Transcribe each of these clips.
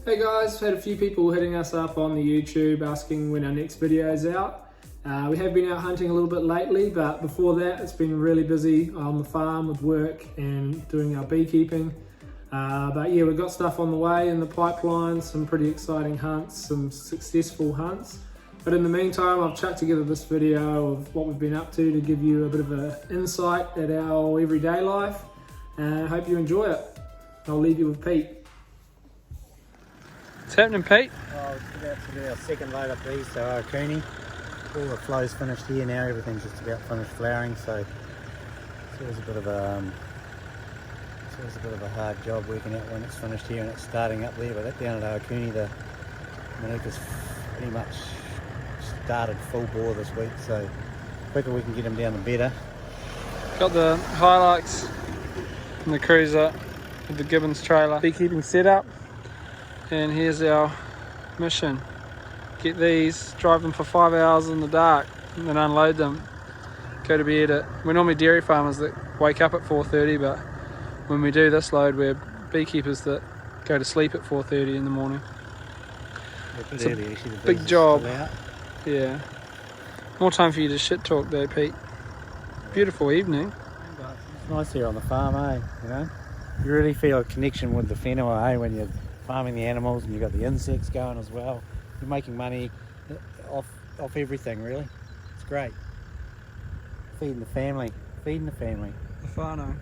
Hey guys, had a few people hitting us up on the YouTube asking when our next video is out. We have been out hunting a little bit lately, but before that it's been really busy on the farm with work and doing our beekeeping. But yeah, we've got stuff on the way in the pipeline, some pretty exciting hunts, some successful hunts. But in the meantime, I've chucked together this video of what we've been up to give you a bit of an insight at our everyday life. And I hope you enjoy it. I'll leave you with Pete. What's happening, Pete? Oh, it's about to be our second load of bees to Ohakune. All the flow's finished here now, everything's just about finished flowering, so it's always a bit of a hard job working out when it's finished here and it's starting up there, but down at Ohakune the Manuka's pretty much started full bore this week, so the quicker we can get them down the better. Got the highlights in the cruiser with the Gibbons trailer beekeeping setup, and here's our mission. Get these, drive them for 5 hours in the dark and then unload them, go to bed we're normally dairy farmers that wake up at 4:30, but when we do this load we're beekeepers that go to sleep at 4:30 in the morning. It's a big job. Yeah. More time for you to shit talk though, Pete. Beautiful evening. It's nice here on the farm, eh? You know, you really feel a connection with the whenua, eh? When you're farming the animals and you've got the insects going as well. You're making money off everything, really. It's great. Feeding the family. The whānau.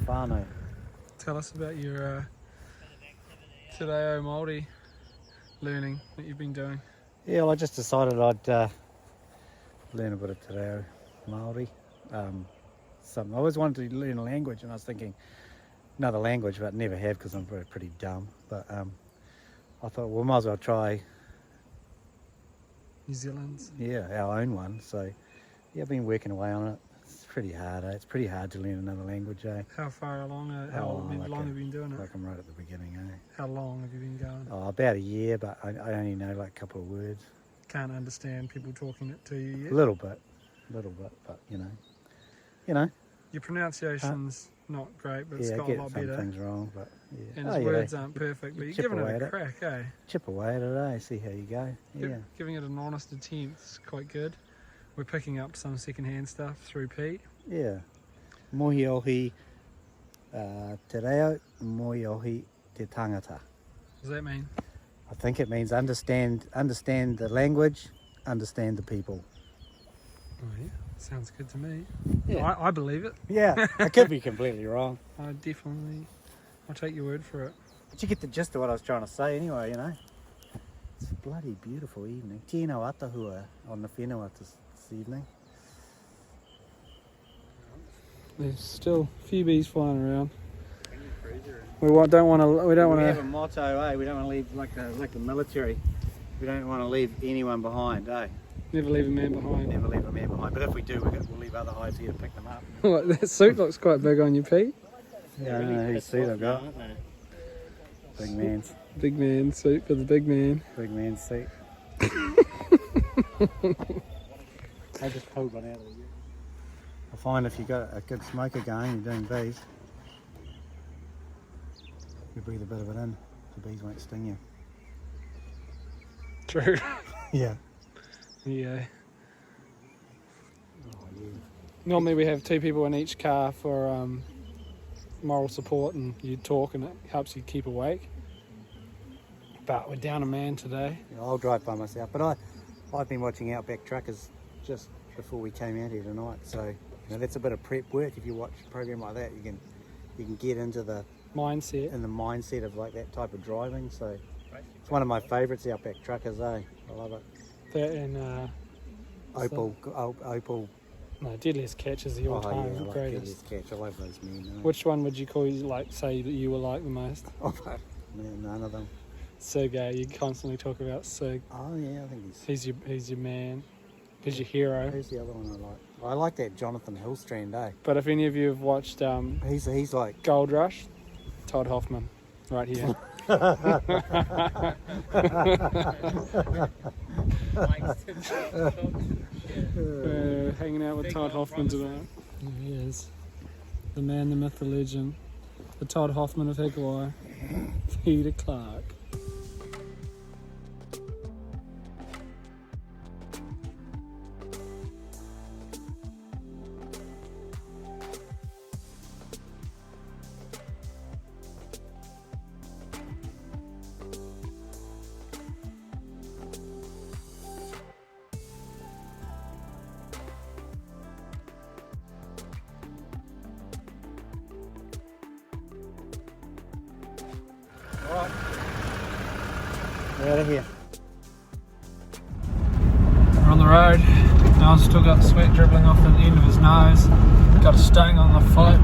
Whānau. Tell us about your Te Reo Māori learning that you've been doing. Yeah, well, I just decided I'd learn a bit of Te Reo Māori. I always wanted to learn a language, and I was thinking another language, but never have because I'm pretty dumb. But I thought, well, might as well try New Zealand's. Yeah, our own one. So yeah, I've been working away on it. It's pretty hard, eh? It's pretty hard to learn another language, eh? How far along? How long have you been doing it? Like I'm right at the beginning, eh? How long have you been going? Oh, about a year, but I only know like a couple of words. Can't understand people talking it to you yet? A little bit, but you know. Your pronunciation's not great, but it's got a lot better. Yeah, some things wrong, but yeah. And his words aren't perfect, but you're giving it a crack, eh? Chip away at it, eh? See how you go. Yeah. Giving it an honest attempt is quite good. We're picking up some second-hand stuff through Pete. Yeah. Mohi ohi te reo, mohi ohi te tangata. What does that mean? I think it means understand the language, understand the people. Oh yeah, sounds good to me. Yeah. I believe it. Yeah, I could be completely wrong. I'll take your word for it. But you get the gist of what I was trying to say anyway, you know. It's a bloody beautiful evening. Tino atahua on the whenua this evening. There's still a few bees flying around. We don't want to. We have a motto, eh? We don't want to leave like the military. We don't want to leave anyone behind, eh? Never leave a man behind. Never leave a man behind. But if we do, we'll leave other hives here to pick them up. That suit looks quite big on you, Pete. Yeah, I don't know whose suit I've got. Big man's. Big man suit for the big man. Big man's suit. I just pulled one out of the. I find if you've got a good smoker going, you're doing bees, you breathe a bit of it in, the bees won't sting you. True. Yeah. Yeah. Oh, yeah. Normally we have two people in each car for moral support, and you talk and it helps you keep awake. But we're down a man today. Yeah, I'll drive by myself, but I've been watching Outback Truckers just before we came out here tonight, so you know, that's a bit of prep work. If you watch a program like that, you can get into the mindset of like that type of driving. So it's one of my favourites, Outback Truckers, eh? I love it. That and Opal. No, Deadliest Catch is the all-time I like greatest. Deadliest Catch. I love those men. Which one would you say that you were like the most? Oh, man, none of them. Sergey, you constantly talk about Sig. Oh yeah, I think he's your man. He's your hero. Who's the other one I like? I like that Jonathan Hillstrand, eh? But if any of you have watched he's like Gold Rush, Todd Hoffman, right here. Hanging out with Todd Hoffman today. Here he is. The man, the myth, the legend. The Todd Hoffman of Hikuai. Peter Clark. Alright. We're out of here. We're on the road. Noel's still got sweat dribbling off the end of his nose. Got a sting on the foot.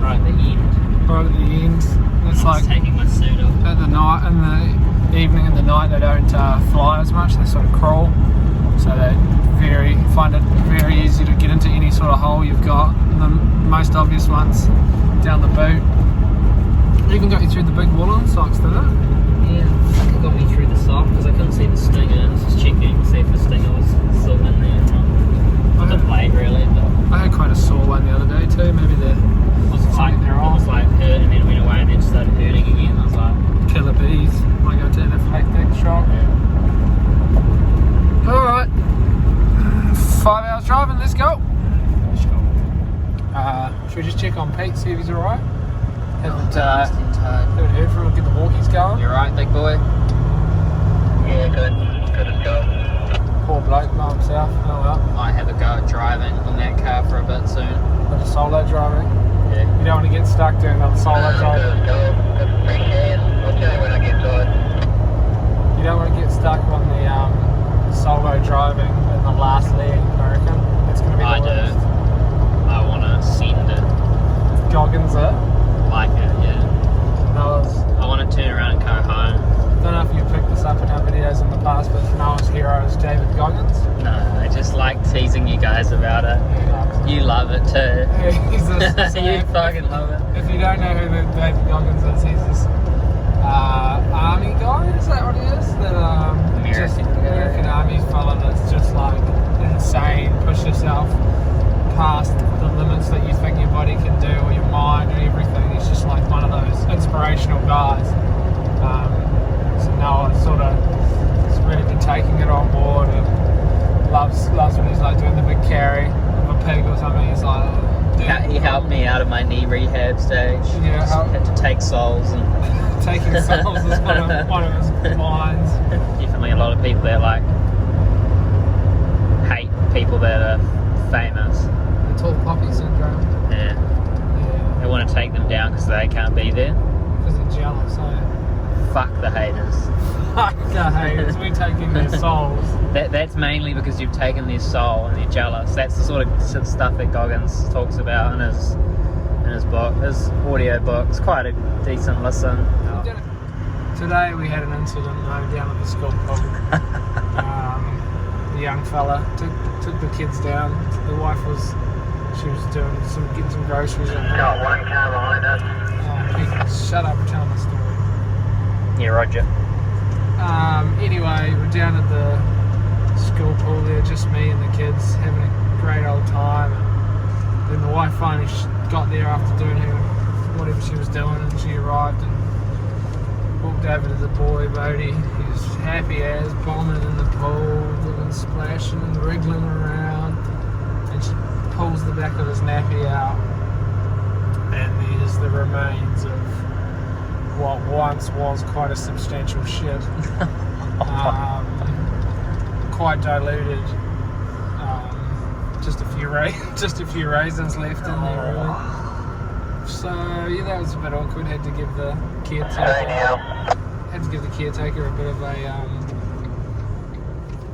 Right at the end. Right at the end. It's I'm like just taking my suit off. at the night, in the evening and the night, they don't fly as much. They sort of crawl. So they find it very easy to get into any sort of hole you've got. The most obvious ones down the boot. They even got you through the big woolen socks, did it? Yeah, I think it got me through the sock because I couldn't see the stinger. I was just checking to see if the stinger was still in there. Not the blade really, but I had quite a sore one the other day too. Maybe it was like hurt and then went away and then started hurting again. I was like, killer bees. Might go to anaphylactic shock. Alright. 5 hours driving, let's go. Should we just check on Pete, see if he's alright? Haven't heard from him, get the walkies going. "You alright, big boy?" Yeah, good as gold. Poor bloke by himself. Oh well. Might have a go at driving on that car for a bit soon. Bit of solo driving. Yeah. You don't want to get stuck doing another solo drive. Good as gold. Good to appreciate it. I'll tell you when I get to it. You don't want to get stuck on the solo driving in the last leg, I reckon. It's going to be I the do. worst. I want to send it. Goggins it. Like it, yeah. Noah's. I want to turn around and go home. Don't know if you've picked this up in our videos in the past, but Noah's hero is David Goggins. No, I just like teasing you guys about it. You love it too. He's this, You fucking love it. if you don't know who David Goggins is, he's this army guy, is that what he is? That American army fella that's just like insane, push yourself past the limits that you think your body can do or your mind or everything. He's just like one of those inspirational guys. So Noah sort of has really been taking it on board and loves when he's like doing the big carry of a pig or something. He's like, He helped me out of my knee rehab stage. Yeah, Just had to take souls and taking souls is one of his lines. definitely a lot of people that like hate people that are famous. The tall poppy syndrome. Yeah, Yeah, they want to take them down because they can't be there. because they're jealous, eh? Fuck the haters. Fuck the haters, we're taking their souls. That's mainly because you've taken their soul and they're jealous. That's the sort of stuff that Goggins talks about in his book, his audio book. It's quite a decent listen. Today we had an incident down at the school pool. The young fella took the kids down. The wife was getting some groceries. Got one car behind us. Pete, shut up and tell my story. Yeah, Roger. Anyway, we're down at the school pool there, just me and the kids having a great old time. And then the wife finally got there after doing whatever she was doing, and she arrived and walked over to the boy Bodie. He was happy as bombing in the pool, doing splashing and wriggling around. And she pulls the back of his nappy out, and there's the remains of what once was quite a substantial shit. Quite diluted. Just a few raisins left in there, really. So yeah, that was a bit awkward. Had to give the caretaker a bit of a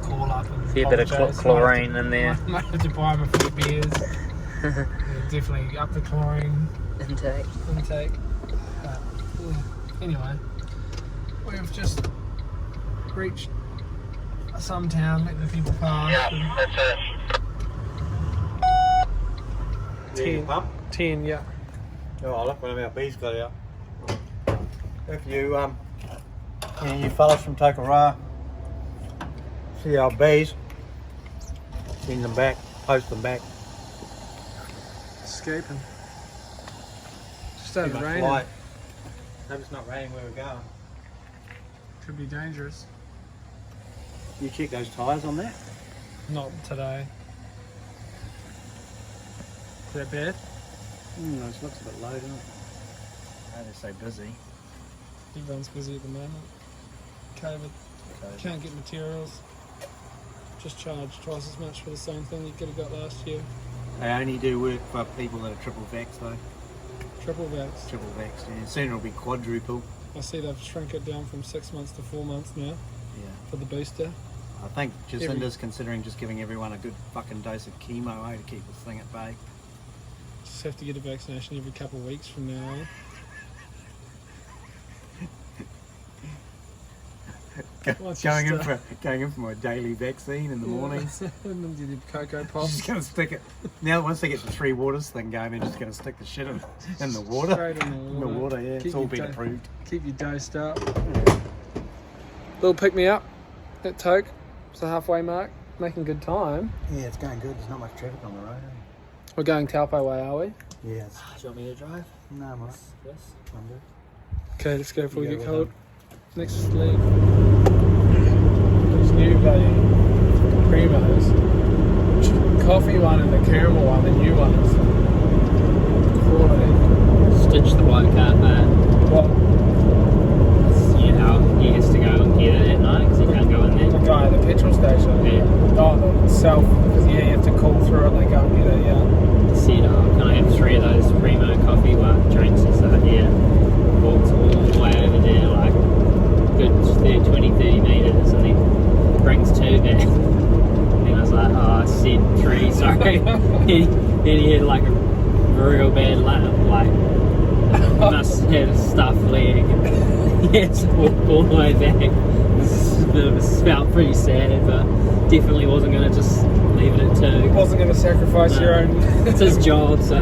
call up and Fair bit of chlorine in there. Might have to buy him a few beers. Yeah, definitely up the chlorine Intake. But, yeah. Anyway, we've just reached some town, let the people pass. Yeah, that's it. 10, yeah. Oh, look, one of our bees got out. If you, you fellas from Tokoroa see our bees, send them back, post them back. Escaping. Just started Too much raining. light. Hope it's not raining where we're going. Could be dangerous. You check those tyres on that? Not today. Is that bad? It looks a bit low, doesn't it? Oh, they're so busy. Everyone's busy at the moment. COVID. Can't get materials. Just charge twice as much for the same thing you could have got last year. They only do work for people that are triple vax though. Triple vax. Triple vax, yeah. Soon it'll be quadruple. I see they've shrunk it down from 6 months to 4 months now Yeah. for the booster. I think Jacinda's considering just giving everyone a good fucking dose of chemo, to keep this thing at bay. Just have to get a vaccination every couple of weeks from now on. Going in for a daily vaccine in the morning. And then you did Cocoa Pops. Just gonna stick it. Now once they get the 3 waters thing going, they're just gonna stick the shit in the water. Straight in the water. Yeah. It's all been approved. Keep you dosed up. Little pick me up at Toke. It's the halfway mark. Making good time. Yeah, it's going good. There's not much traffic on the road. We're going Taupo way, are we? Yeah. Do you want me to drive? No, I'm alright. Yes. I'm good. Okay, let's go before we You get go, cold. Next sleep. These new bloody Primos. Coffee one and the caramel one, the new ones. Quality. Stitch the bloke out there. What? You know how he has to go and get it at night because he can't go in The there. guy at the petrol station. Yeah. Oh, the self. Because yeah, you have to call through it. They go and get it. Yeah. Said, can I have 3 of those Primo coffee drinks? He said, yeah. Walks all the way over there, like good 20, 30 metres, and then brings 2 back. And I was like, oh, I said 3, sorry. and he had like a real bad lamp, like must have a stuffed leg. He had to walk all the way back. It felt pretty sad, but definitely wasn't going to just leave it at 2. Wasn't going to sacrifice your own. It's his job, so.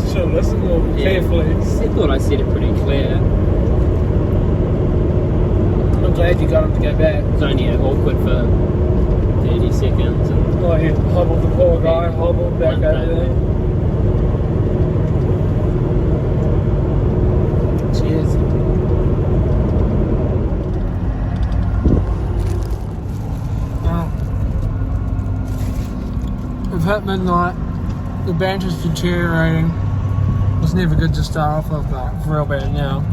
Should have listened more carefully. I thought I said it pretty clear. I'm glad you got him to go back. It was only awkward for 30 seconds. And Oh, he hobbled the poor guy, hobbled back over there. Cheers. Well, we've hit midnight. The banter's deteriorating. It's never good to start off with, but it's real bad now.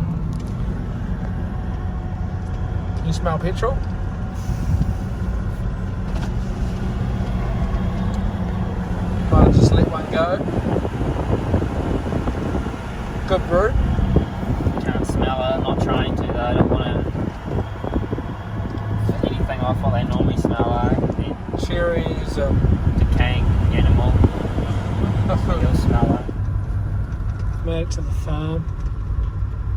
You smell petrol? Might just let one go. Good brew. can't smell it. I'm not trying to though. I don't want to put anything off what they normally smell like. They're Cherries, decaying animal. You'll smell it. made it to the farm.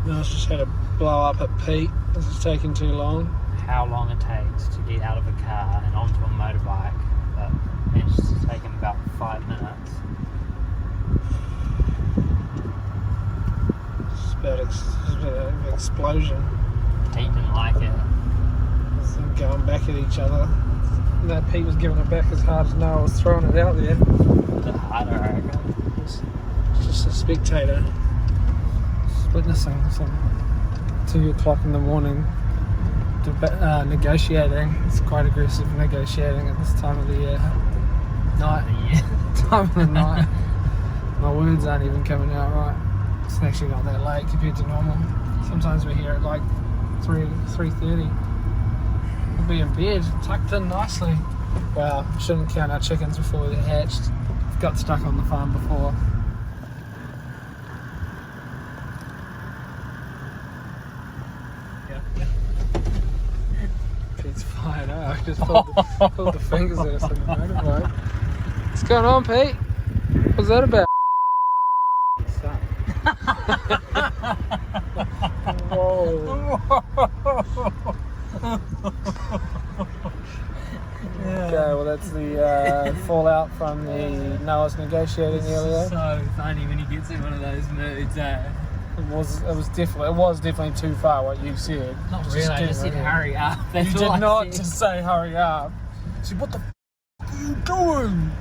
Now it's just had a blow up at Pete. This is taking too long. How long it takes to get out of a car and onto a motorbike, but it's taken about 5 minutes. It's about an explosion. Pete didn't like it. It's them going back at each other. And that Pete was giving it back as hard as Noah was throwing it out there. The harder, I reckon. It's just a spectator. Just witnessing some 2 o'clock in the morning negotiating. It's quite aggressive negotiating at this time of the year. Night. Time of the night. My words aren't even coming out right. It's actually not that late compared to normal. Sometimes we're here at like 3:30. We'll be in bed, tucked in nicely. Well, shouldn't count our chickens before they're hatched. Got stuck on the farm before. Pete's fired up. I just pulled the fingers at us on the motorbike. What's going on, Pete? What's that about? Whoa. Okay, well that's the fallout from the Noah's negotiating earlier. So funny when he gets in one of those moods, eh? It was definitely too far what you said. Not Just really, I didn't just said really. hurry up. That's You all did I not said. just say hurry up. You said, what the f are you doing?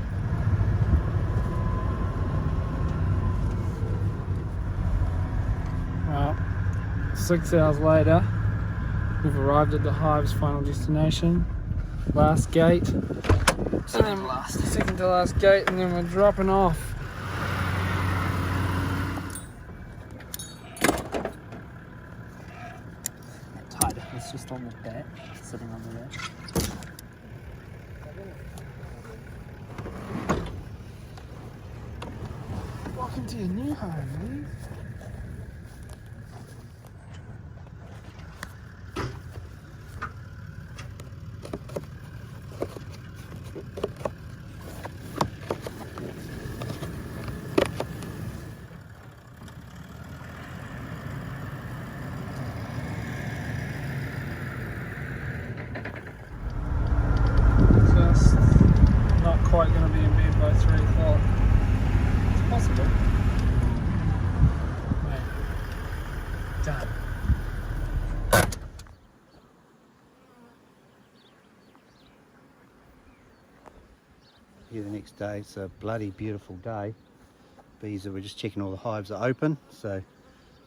Well, 6 hours later, we've arrived at the hive's final destination. Last gate. Second to last gate, and then we're dropping off. Tied. It's just on the back, sitting on the back. Welcome to your new home, man. here the next day. It's a bloody beautiful day. Bees we're just checking all the hives are open, so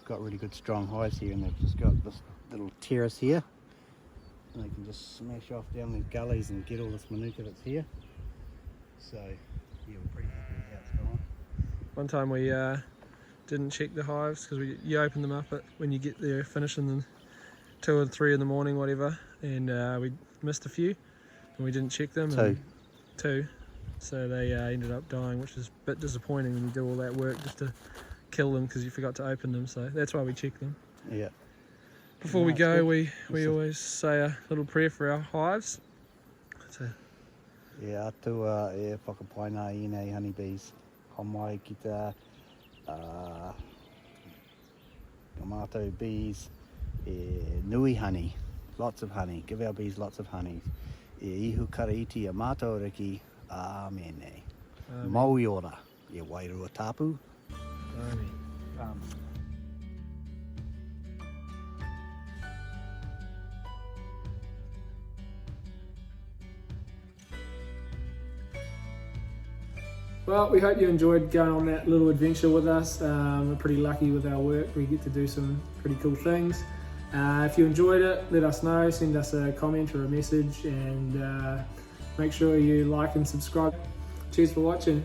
got really good strong hives here, and they've just got this little terrace here, and they can just smash off down these gullies and get all this Manuka that's here. So yeah, we're pretty happy with how it's going. One time we didn't check the hives because you open them up when you get there, finishing them 2 or 3 in the morning, whatever, and we missed a few and we didn't check them. Two. So they ended up dying, which is a bit disappointing when you do all that work just to kill them because you forgot to open them. So that's why we check them. Yeah. Before we go, we always say a little prayer for our hives. So, yeah, atua e whakapaina I nei honeybees. Homai ki ta tomato bees, nui honey, lots of honey. Give our bees lots of honey. E ihu karaiti a mātou riki, amene. Maui ora, e wairua tapu. Amen. Well, we hope you enjoyed going on that little adventure with us. We're pretty lucky with our work. We get to do some pretty cool things. If you enjoyed it, let us know. Send us a comment or a message, and make sure you like and subscribe. Cheers for watching.